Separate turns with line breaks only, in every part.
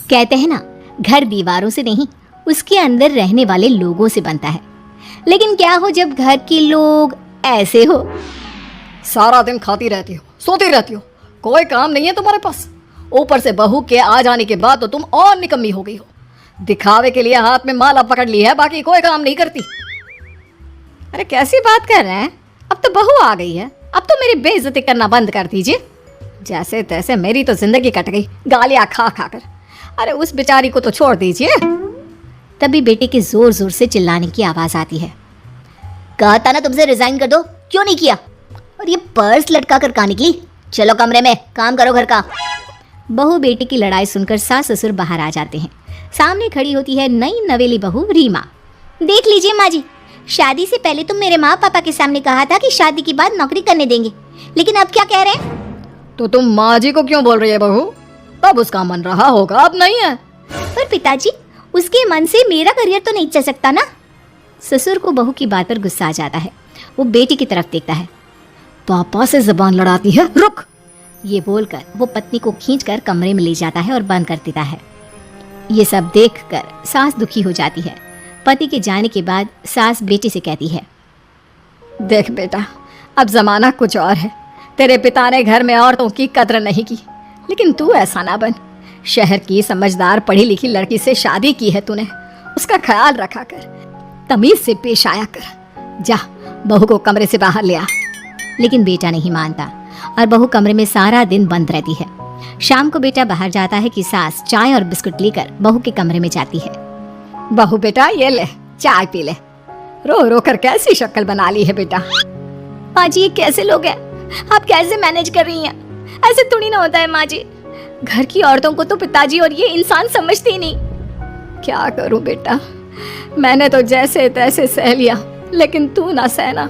कहते हैं ना, घर दीवारों से नहीं, उसके अंदर रहने वाले लोगों से बनता है। लेकिन क्या हो जब घर के लोग ऐसे हो।
सारा दिन खाती रहती हो, सोती रहती हो, कोई काम नहीं है तुम्हारे पास। ऊपर से बहू के आ जाने के बाद तो तुम और निकम्मी हो गई हो। दिखावे के लिए हाथ में माला पकड़ ली है, बाकी कोई काम नहीं करती।
अरे कैसी बात कर रहे हैं? अब तो बहू आ गई है, अब तो मेरी बेइज्जती करना बंद कर दीजिए। जैसे तैसे मेरी तो जिंदगी कट गई, गालियां खा खा कर। अरे उस बेचारी को तो छोड़ दीजिए। तभी बेटे के जोर जोर से चिल्लाने की आवाज आती है। कहा था ना तुमसे रिजाइन कर दो, क्यों नहीं किया? और ये पर्स लटका कर कहाँ निकली? चलो कमरे में, काम करो घर का। बहू बेटे की लड़ाई सुनकर सास ससुर बाहर आ जाते हैं। सामने खड़ी होती है नई नवेली बहू रीमा। देख लीजिए माँ जी, शादी से पहले तुम मेरे माँ पापा के सामने कहा था कि शादी के बाद नौकरी करने देंगे, लेकिन अब क्या कह रहे हैं?
तो तुम माँ जी को क्यों बोल रही है बहू? तब उसका मन रहा होगा, अब नहीं है।
पर पिताजी, उसके मन से मेरा करियर तो नहीं चल सकता ना। ससुर को बहू की बात पर गुस्सा आ जाता है। वो बेटी की तरफ देखता है।
पापा से जबान लड़ाती है, रुक।
ये बोलकर वो पत्नी को खींचकर कमरे में ले जाता है और बंद कर देता है। ये सब देखकर सास दुखी हो जाती है। पति के जाने के बाद सास बेटी से कहती है,
देख बेटा, अब जमाना कुछ और है। तेरे पिता ने घर में औरतों की कद्र नहीं की, लेकिन तू ऐसा ना बन। शहर की समझदार पढ़ी लिखी लड़की से शादी की है तूने, उसका ख्याल रखा कर, तमीज से पेश आया कर। जा, बहू को कमरे से बाहर ले आ।
लेकिन बेटा नहीं मानता और बहू कमरे में सारा दिन बंद रहती है। शाम को बेटा बाहर जाता है कि सास चाय और बिस्कुट लेकर बहू के कमरे में जाती है।
बहू बेटा ये ले, चाय पी ले। रो रो कर कैसी शक्ल बना ली है बेटा।
माँ जी, ये कैसे लोग हैं? आप कैसे मैनेज कर रही हैं? ऐसे थोड़ी ना होता है माँ जी। घर की औरतों को तो पिताजी और ये इंसान समझते ही नहीं।
क्या करूं बेटा, मैंने तो जैसे तैसे सह लिया, लेकिन तू ना सहना।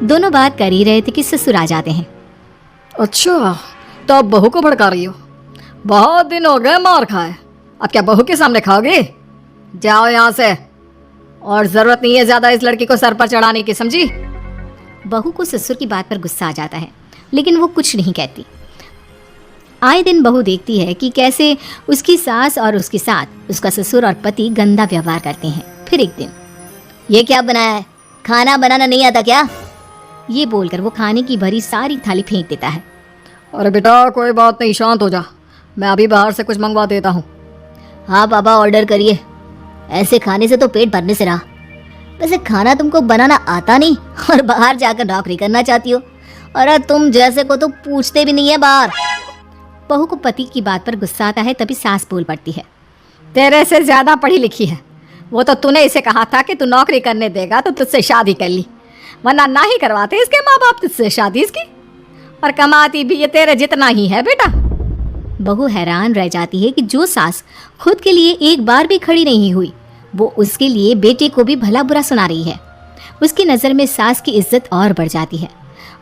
दोनों बात कर ही रहे थे कि ससुर आ जाते हैं।
अच्छा, तो अब बहू को भड़का रही हो? बहुत दिन हो गए मार खाए, अब क्या बहू के सामने खाओगे? जाओ यहाँ से, और जरूरत नहीं है ज्यादा इस लड़की को सर पर चढ़ाने की, समझी?
बहू को ससुर की बात पर गुस्सा आ जाता है, लेकिन वो कुछ नहीं कहती। आए दिन बहू देखती है कि कैसे उसकी सास और उसके साथ उसका ससुर और पति गंदा व्यवहार करते हैं। फिर एक दिन, ये क्या बनाया है? खाना बनाना नहीं आता क्या? ये बोलकर वो खाने की भरी सारी थाली फेंक देता है।
अरे बेटा कोई बात नहीं, शांत हो जा, मैं अभी बाहर से कुछ मंगवा देता हूँ।
हाँ पापा, ऑर्डर करिए। ऐसे खाने से तो पेट भरने से रहा। वैसे खाना तुमको बनाना आता नहीं और बाहर जाकर नौकरी करना चाहती हो। अरे तुम जैसे को तो पूछते भी नहीं है बाहर। बहू को पति की बात पर गुस्सा आता है, तभी सास बोल पड़ती है।
तेरे से ज्यादा पढ़ी लिखी है, वो तो तूने इसे कहा था कि तू नौकरी करने देगा तो तुझसे शादी कर ली, वरना ना ही करवाते इसके माँ बाप तुझसे शादी इसकी। और कमाती भी ये तेरे जितना ही है बेटा।
बहू हैरान रह जाती है कि जो सास खुद के लिए एक बार भी खड़ी नहीं हुई, वो उसके लिए बेटे को भी भला बुरा सुना रही है। उसकी नज़र में सास की इज्जत और बढ़ जाती है।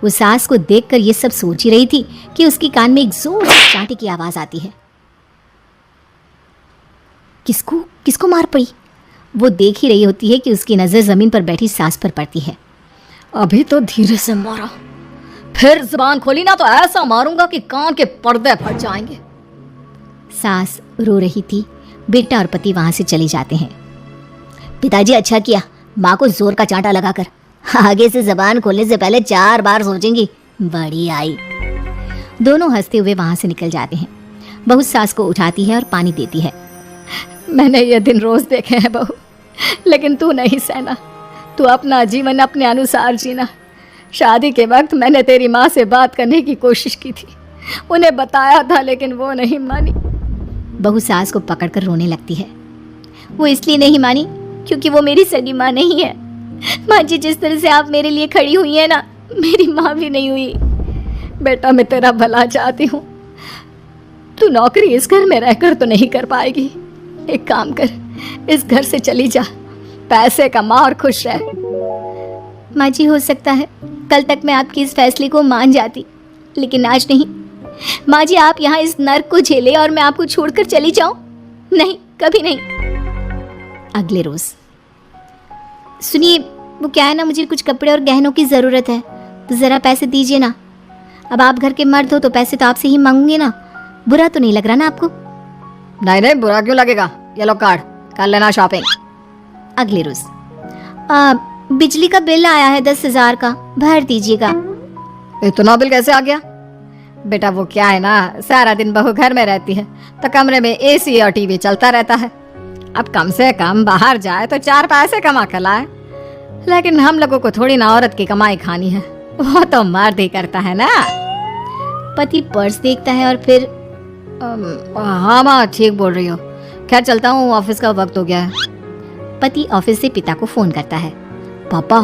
वो सास को देखकर ये सब सोच ही रही थी कि उसके कान में एक जोर से चांटे की आवाज़ आती है। किसको किसको मार पड़ी? वो देख ही रही होती है कि उसकी नज़र ज़मीन पर बैठी सास पर पड़ती है।
अभी तो धीरे से मारा, फिर जुबान खोली ना तो ऐसा मारूंगा कि कान के पर्दे फट जाएंगे।
सास रो रही थी। बेटा और पति वहां से चले जाते हैं। पिताजी अच्छा किया माँ को जोर का चांटा लगाकर, आगे से जबान खोलने से पहले 4 बार सोचेंगी। बड़ी आई। दोनों हंसते हुए वहां से निकल जाते हैं। बहू सास को उठाती है और पानी देती है।
मैंने ये दिन रोज देखे हैं बहू, लेकिन तू नहीं सहना। तू अपना जीवन अपने अनुसार जीना। शादी के वक्त मैंने तेरी माँ से बात करने की कोशिश की थी, उन्हें बताया था, लेकिन वो नहीं मानी।
बहू सास को पकड़कर रोने लगती है। वो इसलिए नहीं मानी क्योंकि वो मेरी सगी माँ नहीं है। माँ जी, जिस तरह से आप मेरे लिए खड़ी हुई है ना, मेरी माँ भी नहीं हुई।
बेटा मैं तेरा भला चाहती हूँ, तू नौकरी इस घर में रहकर तो नहीं कर पाएगी। एक काम कर, इस घर से चली जा, पैसे कमा और खुश रह।
माँ जी, हो सकता है कल तक मैं आपके इस फैसले को मान जाती, लेकिन आज नहीं। माँ जी, आप यहाँ इस नर्क को झेले और मैं आपको छोड़कर चली जाऊं? नहीं, कभी नहीं। अगले रोज, सुनिए, वो क्या है ना, मुझे कुछ कपड़े और गहनों की ज़रूरत है, तो ज़रा पैसे दीजिए ना। अब आप घर के मर्द हो तो पैसे तो आपसे ही मांगूंगे ना, बुरा तो नहीं लग रहा ना आपको?
नहीं नहीं, बुरा क्यों लगेगा, ये लो कार्ड, कर लेना शॉपिंग।
अगले रोज बिजली का बिल आया है 10,000 का, भर दीजिएगा।
इतना बिल कैसे आ गया? बेटा वो क्या है ना, सारा दिन बहू घर में रहती है तो कमरे में एसी और टीवी चलता रहता है। अब कम से कम बाहर जाए तो 4 पैसे कमा कर लाए, लेकिन हम लोगों को थोड़ी ना औरत की कमाई खानी है, वो तो मर्द ही करता है ना।
पति पर्स देखता है और फिर
हाँ माँ ठीक बोल रही हो, खैर चलता हूँ, ऑफिस का वक्त हो गया है।
पति ऑफिस से पिता को फोन करता है।
पापा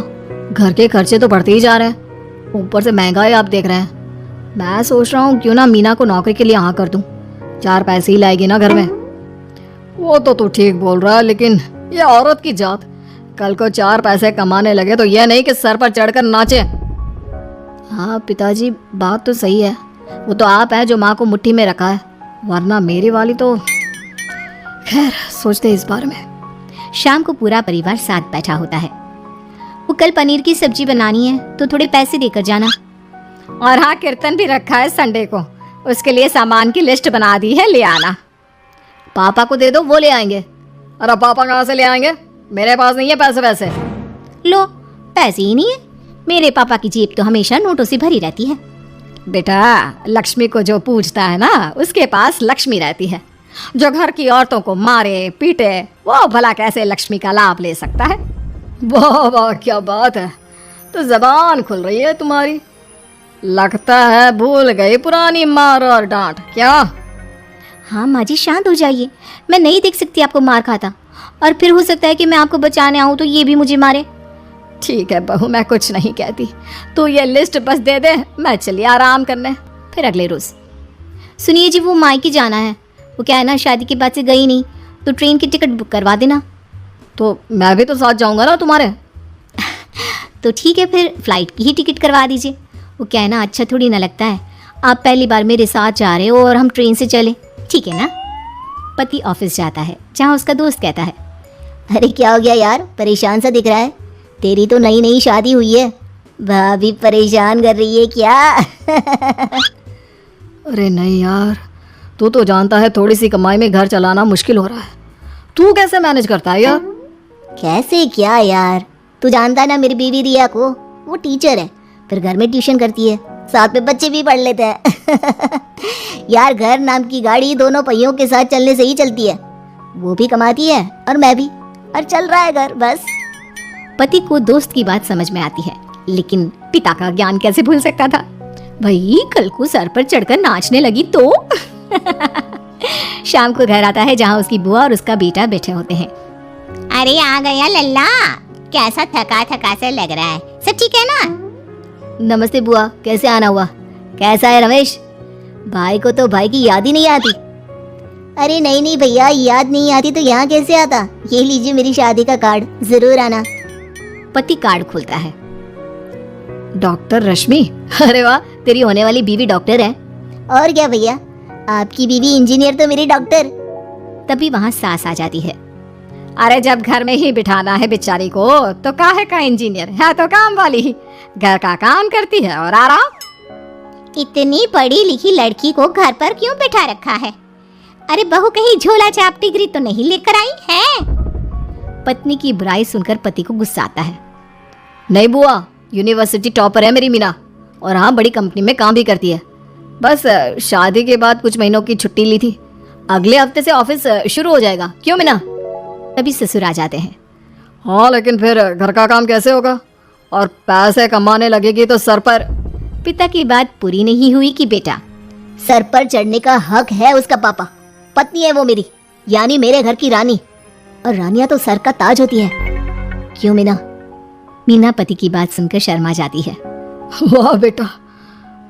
घर के खर्चे तो बढ़ते ही जा रहे हैं, ऊपर से महंगाई आप देख रहे हैं। मैं सोच रहा हूँ क्यों ना मीना को नौकरी के लिए हाँ कर दूं, 4 पैसे ही लाएगी ना घर में। वो तो तू ठीक बोल रहा है, लेकिन ये औरत की जात, कल को 4 पैसे कमाने लगे तो यह नहीं कि सर पर चढ़कर नाचे। हाँ पिताजी बात तो सही है, वो तो आप है जो माँ को मुट्ठी में रखा है, वरना मेरी वाली तो। खैर सोचते इस बारे में।
शाम को पूरा परिवार साथ बैठा होता है। वो कल पनीर की सब्जी बनानी है तो थोड़े पैसे देकर जाना।
और हाँ कीर्तन भी रखा है संडे को, उसके लिए सामान की लिस्ट बना दी है, ले आना। पापा को दे दो, वो ले आएंगे। अरे पापा कहाँ से ले आएंगे, मेरे पास नहीं है पैसे वैसे।
लो पैसे ही नहीं है, मेरे पापा की जेब तो हमेशा नोटों से भरी रहती है।
बेटा लक्ष्मी को जो पूछता है ना, उसके पास लक्ष्मी रहती है। जो घर की औरतों को मारे पीटे, वो भला कैसे लक्ष्मी का लाभ ले सकता है। वाह वाह क्या बात है, तो जबान खुल रही है तुम्हारी। लगता है भूल गई पुरानी मार और डांट क्या?
हाँ माँ जी शांत हो जाइए, मैं नहीं देख सकती आपको मार खाता, और फिर हो सकता है कि मैं आपको बचाने आऊँ तो ये भी मुझे मारे।
ठीक है बहू, मैं कुछ नहीं कहती, तू ये लिस्ट बस दे दे, मैं चली आराम करने।
फिर अगले रोज, सुनिए जी वो मायके जाना है, वो क्या है ना शादी के बाद से गई नहीं, तो ट्रेन की टिकट बुक करवा देना।
तो मैं भी तो साथ जाऊंगा ना तुम्हारे।
तो ठीक है फिर फ्लाइट की ही टिकट करवा दीजिए। वो क्या है ना अच्छा थोड़ी ना लगता है, आप पहली बार मेरे साथ जा रहे हो और हम ट्रेन से चले, ठीक है ना। पति ऑफिस जाता है जहाँ उसका दोस्त कहता है,
अरे क्या हो गया यार, परेशान सा दिख रहा है, तेरी तो नई नई शादी हुई है, भाभी परेशान कर रही है क्या?
अरे नहीं यार, तू तो जानता है थोड़ी सी कमाई में घर चलाना मुश्किल हो रहा है, तू कैसे मैनेज करता है यार?
कैसे क्या यार, तू जानता है ना मेरी बीवी रिया को, वो टीचर है, फिर घर में ट्यूशन करती है, साथ में बच्चे भी पढ़ लेते हैं। यार घर नाम की गाड़ी दोनों पहियों के साथ चलने से ही चलती है, वो भी कमाती है और मैं भी, और चल रहा है घर बस।
पति को दोस्त की बात समझ में आती है, लेकिन पिता का ज्ञान कैसे भूल सकता था। भाई कल को सर पर चढ़कर नाचने लगी तो। शाम को घर आता है जहाँ उसकी बुआ और उसका बेटा बैठे होते हैं।
अरे आ गया लल्ला, कैसा थका थका सा लग रहा है, सब ठीक है ना?
नमस्ते बुआ, कैसे आना हुआ?
कैसा है रमेश? भाई को तो भाई की याद ही नहीं आती। अरे नहीं नहीं भैया, याद नहीं आती तो यहाँ कैसे आता, ये लीजिए मेरी शादी का कार्ड, जरूर आना।
पति कार्ड खोलता है।
डॉक्टर रश्मि,
अरे वाह, तेरी होने वाली बीवी डॉक्टर है। और क्या भैया, आपकी बीवी इंजीनियर तो मेरी डॉक्टर।
तभी वहाँ सास आ जाती है।
अरे जब घर में ही बिठाना है बेचारी को तो काहे का इंजीनियर है, तो काम वाली ही, घर का काम करती है और आराम।
इतनी पढ़ी लिखी लड़की को घर पर क्यों बैठा रखा है? अरे बहू कहीं झोला छाप डिग्री तो नहीं लेकर आई है?
पत्नी की बुराई सुनकर पति को गुस्सा आता है।
नहीं बुआ, यूनिवर्सिटी टॉपर है मेरी मीना, और हाँ बड़ी कंपनी में काम भी करती है, बस शादी के बाद कुछ महीनों की छुट्टी ली थी, अगले हफ्ते से ऑफिस शुरू हो जाएगा। क्यों मीना?
तभी ससुर आ जाते हैं।
हाँ लेकिन फिर घर का काम कैसे होगा, और पैसे कमाने लगेगी तो सर पर।
पिता की बात पूरी नहीं हुई कि बेटा,
सर पर चढ़ने का हक है उसका पापा, पत्नी है वो मेरी, यानी मेरे घर की रानी, और रानियां तो सर का ताज होती है। क्यों मीना?
मीना पति की बात सुनकर शर्मा जाती है।
वाह बेटा,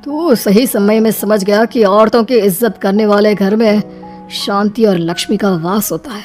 तू सही समय में समझ गया कि औरतों की इज्जत करने वाले घर में शांति और लक्ष्मी का वास होता है।